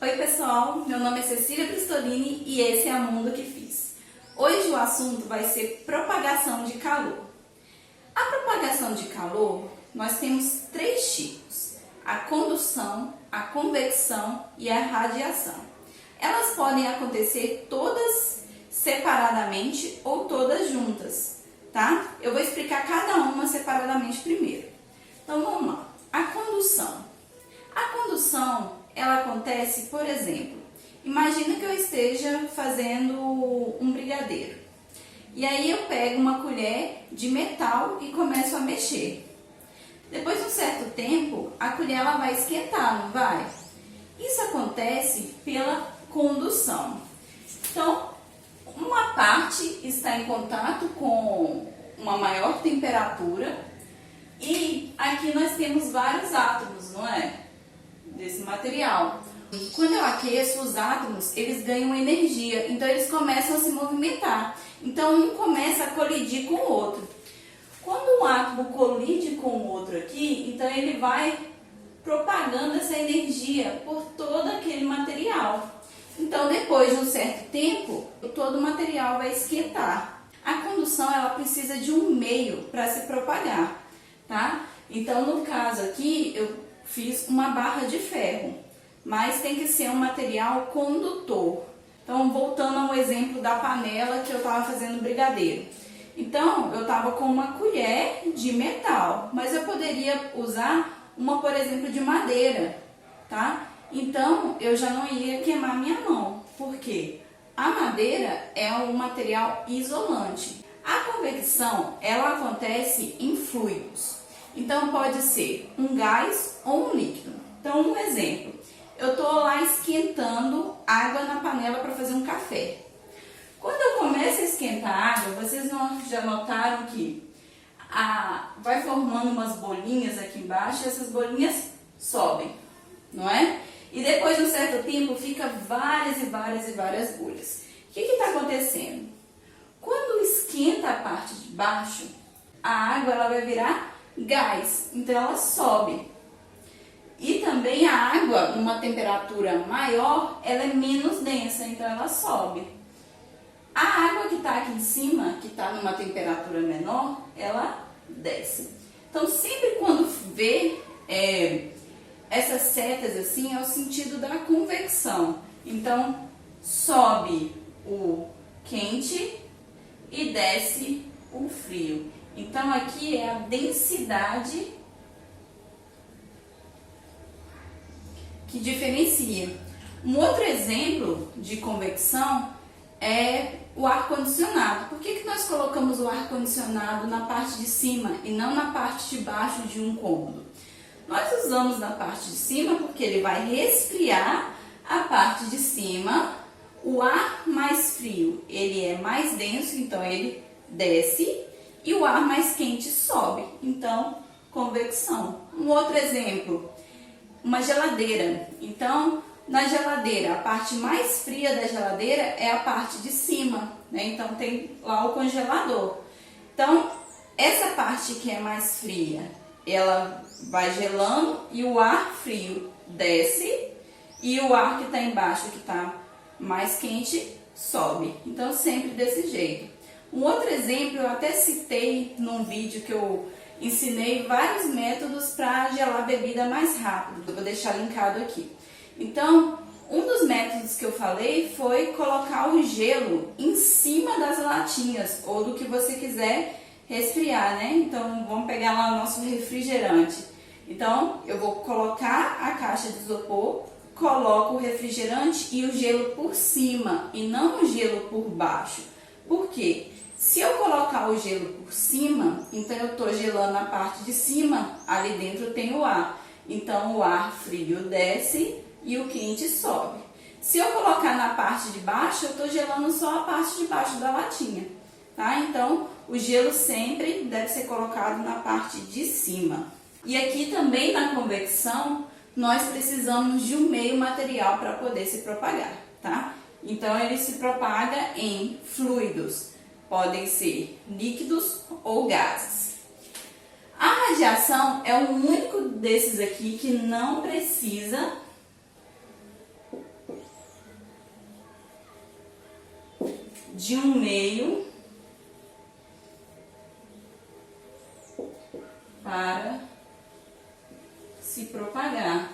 Oi pessoal, meu nome é Cecília Bristolini e esse é o Mundo que Fiz. Hoje o assunto vai ser propagação de calor. A propagação de calor, nós temos três tipos: a condução, a convecção e a radiação. Elas podem acontecer todas separadamente ou todas juntas, tá? Eu vou explicar cada uma separadamente primeiro. Então vamos lá. A condução. A condução, ela acontece, por exemplo, imagina que eu esteja fazendo um brigadeiro. E aí eu pego uma colher de metal e começo a mexer. Depois de um certo tempo, a colher ela vai esquentar, não vai? Isso acontece pela condução. Então, uma parte está em contato com uma maior temperatura e aqui nós temos vários átomos, não é? Desse material. Quando eu aqueço, os átomos, eles ganham energia, então eles começam a se movimentar. Então um começa a colidir com o outro. Quando um átomo colide com o outro aqui, então ele vai propagando essa energia por todo aquele material. Então depois de um certo tempo, todo o material vai esquentar. A condução, ela precisa de um meio para se propagar, tá? Então no caso aqui, eu fiz uma barra de ferro, mas tem que ser um material condutor. Então, voltando ao exemplo da panela que eu estava fazendo brigadeiro. Então, eu estava com uma colher de metal, mas eu poderia usar uma, por exemplo, de madeira, tá? Então, eu já não ia queimar minha mão, porque a madeira é um material isolante. A convecção, ela acontece em fluidos. Então, pode ser um gás ou um líquido. Então, um exemplo. Eu estou lá esquentando água na panela para fazer um café. Quando eu começo a esquentar a água, vocês já notaram que vai formando umas bolinhas aqui embaixo e essas bolinhas sobem, não é? E depois de um certo tempo fica várias e várias e várias bolhas. O que está acontecendo? Quando esquenta a parte de baixo, a água ela vai virar gás, então ela sobe. E também a água, numa temperatura maior, ela é menos densa, então ela sobe. A água que está aqui em cima, que está numa temperatura menor, ela desce. Então, sempre quando vê essas setas assim, é o sentido da convecção. Então, sobe o quente e desce o frio. Então, aqui é a densidade que diferencia. Um outro exemplo de convecção é o ar-condicionado. Por que nós colocamos o ar-condicionado na parte de cima e não na parte de baixo de um cômodo? Nós usamos na parte de cima porque ele vai resfriar a parte de cima. O ar mais frio, ele é mais denso, então ele desce. E o ar mais quente sobe, então convecção. Um outro exemplo, uma geladeira. Então, na geladeira, a parte mais fria da geladeira é a parte de cima, né? Então tem lá o congelador. Então, essa parte que é mais fria, ela vai gelando e o ar frio desce e o ar que está embaixo, que está mais quente, sobe. Então, sempre desse jeito. Um outro exemplo, eu até citei num vídeo que eu ensinei vários métodos para gelar bebida mais rápido. Eu vou deixar linkado aqui. Então, um dos métodos que eu falei foi colocar o gelo em cima das latinhas ou do que você quiser resfriar, né? Então, vamos pegar lá o nosso refrigerante. Então, eu vou colocar a caixa de isopor, coloco o refrigerante e o gelo por cima e não o gelo por baixo. Por quê? Se eu colocar o gelo por cima, então eu estou gelando a parte de cima, ali dentro tem o ar. Então o ar frio desce e o quente sobe. Se eu colocar na parte de baixo, eu estou gelando só a parte de baixo da latinha, tá? Então o gelo sempre deve ser colocado na parte de cima. E aqui também na convecção, nós precisamos de um meio material para poder se propagar, tá? Então ele se propaga em fluidos. Podem ser líquidos ou gases. A radiação é o único desses aqui que não precisa de um meio para se propagar.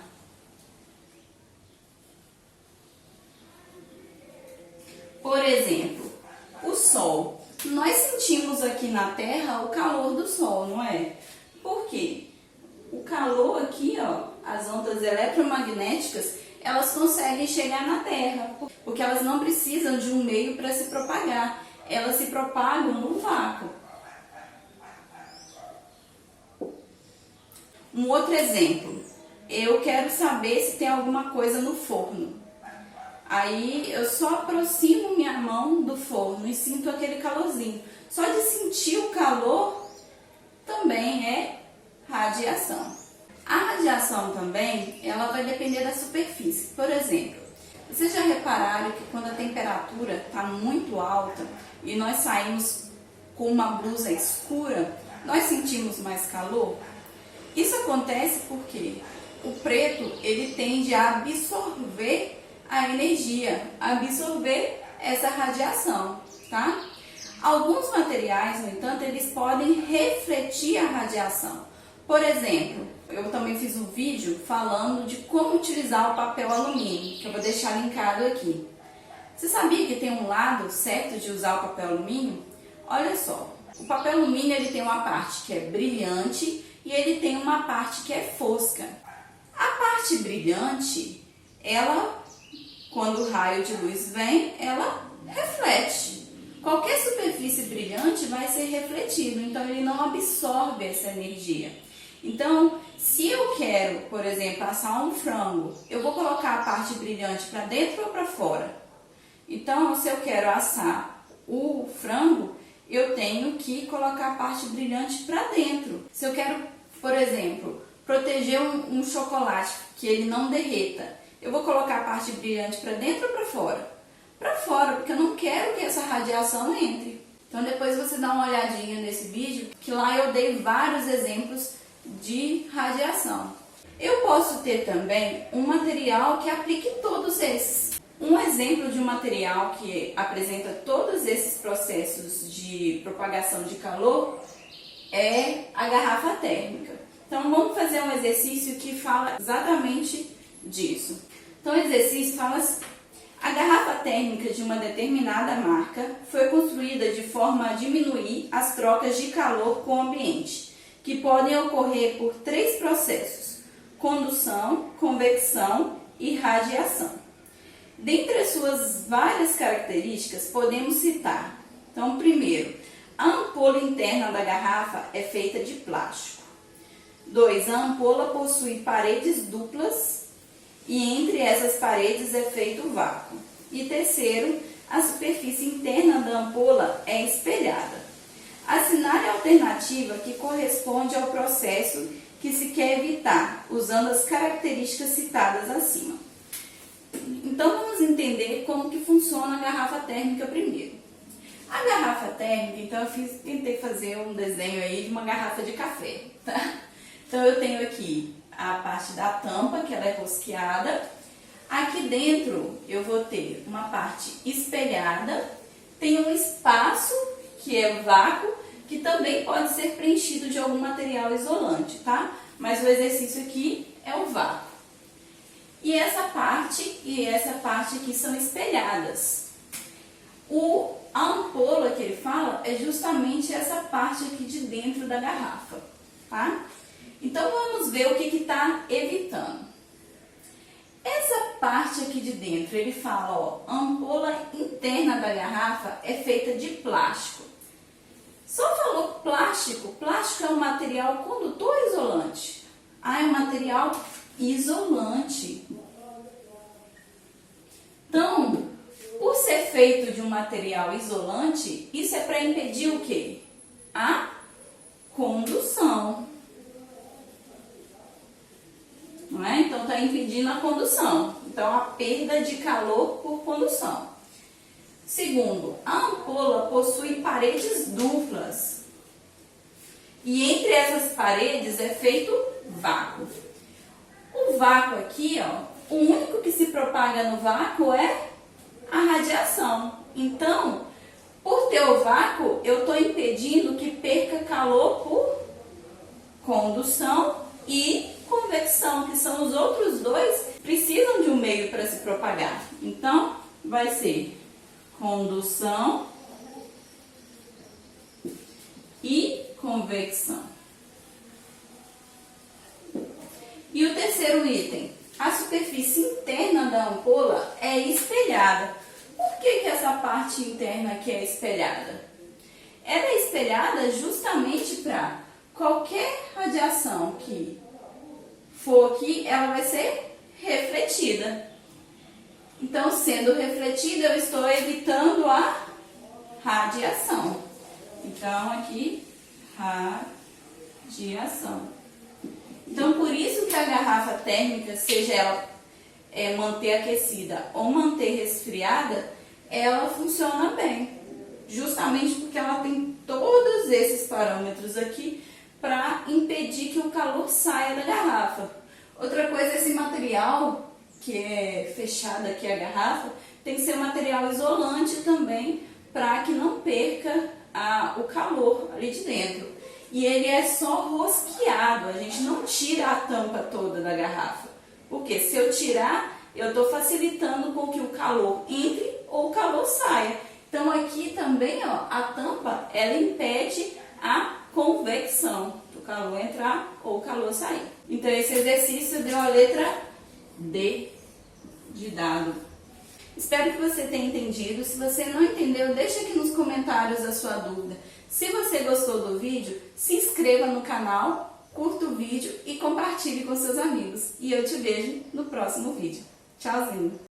Por exemplo, o Sol. Nós sentimos aqui na Terra o calor do Sol, não é? Por quê? O calor aqui, ó, as ondas eletromagnéticas, elas conseguem chegar na Terra, porque elas não precisam de um meio para se propagar. Elas se propagam no vácuo. Um outro exemplo, eu quero saber se tem alguma coisa no forno. Aí eu só aproximo minha mão do forno e sinto aquele calorzinho. Só de sentir o calor também é radiação. A radiação também, ela vai depender da superfície. Por exemplo, vocês já repararam que quando a temperatura está muito alta e nós saímos com uma blusa escura, nós sentimos mais calor? Isso acontece porque o preto, ele tende a absorver a energia, absorver essa radiação, tá? Alguns materiais, no entanto, eles podem refletir a radiação. Por exemplo, eu também fiz um vídeo falando de como utilizar o papel alumínio, que eu vou deixar linkado aqui. Você sabia que tem um lado certo de usar o papel alumínio? Olha só, o papel alumínio ele tem uma parte que é brilhante e ele tem uma parte que é fosca. A parte brilhante, ela, quando o raio de luz vem, ela reflete. Qualquer superfície brilhante vai ser refletido, então ele não absorve essa energia. Então, se eu quero, por exemplo, assar um frango, eu vou colocar a parte brilhante para dentro ou para fora? Então, se eu quero assar o frango, eu tenho que colocar a parte brilhante para dentro. Se eu quero, por exemplo, proteger um chocolate que ele não derreta, eu vou colocar a parte brilhante para dentro ou para fora? Para fora, porque eu não quero que essa radiação entre. Então depois você dá uma olhadinha nesse vídeo, que lá eu dei vários exemplos de radiação. Eu posso ter também um material que aplique todos esses. Um exemplo de um material que apresenta todos esses processos de propagação de calor é a garrafa térmica. Então vamos fazer um exercício que fala exatamente disso. Então o exercício fala assim: a garrafa térmica de uma determinada marca foi construída de forma a diminuir as trocas de calor com o ambiente, que podem ocorrer por 3 processos: condução, convecção e radiação. Dentre as suas várias características, podemos citar, então, primeiro, a ampola interna da garrafa é feita de plástico. 2. A ampola possui paredes duplas e entre essas paredes é feito o vácuo. E terceiro, a superfície interna da ampola é espelhada. Assinale a alternativa que corresponde ao processo que se quer evitar, usando as características citadas acima. Então vamos entender como que funciona a garrafa térmica primeiro. A garrafa térmica, então eu tentei fazer um desenho aí de uma garrafa de café, tá? Então eu tenho aqui a parte da tampa, que ela é rosqueada. Aqui dentro eu vou ter uma parte espelhada, tem um espaço que é o vácuo, que também pode ser preenchido de algum material isolante, tá? Mas o exercício aqui é o vácuo. E essa parte aqui são espelhadas. A ampola que ele fala é justamente essa parte aqui de dentro da garrafa, tá? Então vamos ver o que está evitando. Essa parte aqui de dentro, ele fala, ó, a ampola interna da garrafa é feita de plástico. Só falou plástico, plástico é um material condutor ou isolante? Ah, é um material isolante. Então, por ser feito de um material isolante, isso é para impedir o quê? A condução. Não é? Então, está impedindo a condução. Então, a perda de calor por condução. Segundo, a ampola possui paredes duplas. E entre essas paredes é feito vácuo. O vácuo aqui, ó, o único que se propaga no vácuo é a radiação. Então, Por ter o vácuo, eu estou impedindo que perca calor por condução e convecção, que são os outros dois, precisam de um meio para se propagar. Então, vai ser condução e convecção. E o terceiro item, a superfície interna da ampola é espelhada. Por que essa parte interna aqui é espelhada? Ela é espelhada justamente para qualquer radiação que for aqui, ela vai ser refletida. Então, sendo refletida, eu estou evitando a radiação. Então, aqui, radiação. Então, por isso que a garrafa térmica, seja ela manter aquecida ou manter resfriada, ela funciona bem. Justamente porque ela tem todos esses parâmetros aqui para impedir que o calor saia da garrafa. Outra coisa, esse material que é fechado aqui a garrafa, tem que ser um material isolante também, para que não perca o calor ali de dentro. E ele é só rosqueado, a gente não tira a tampa toda da garrafa. Porque se eu tirar, eu estou facilitando com que o calor entre ou o calor saia. Então aqui também, ó, a tampa, ela impede a convecção, do calor entrar ou o calor sair. Então esse exercício deu a letra D de dado. Espero que você tenha entendido. Se você não entendeu, deixa aqui nos comentários a sua dúvida. Se você gostou do vídeo, se inscreva no canal, curta o vídeo e compartilhe com seus amigos. E eu te vejo no próximo vídeo. Tchauzinho!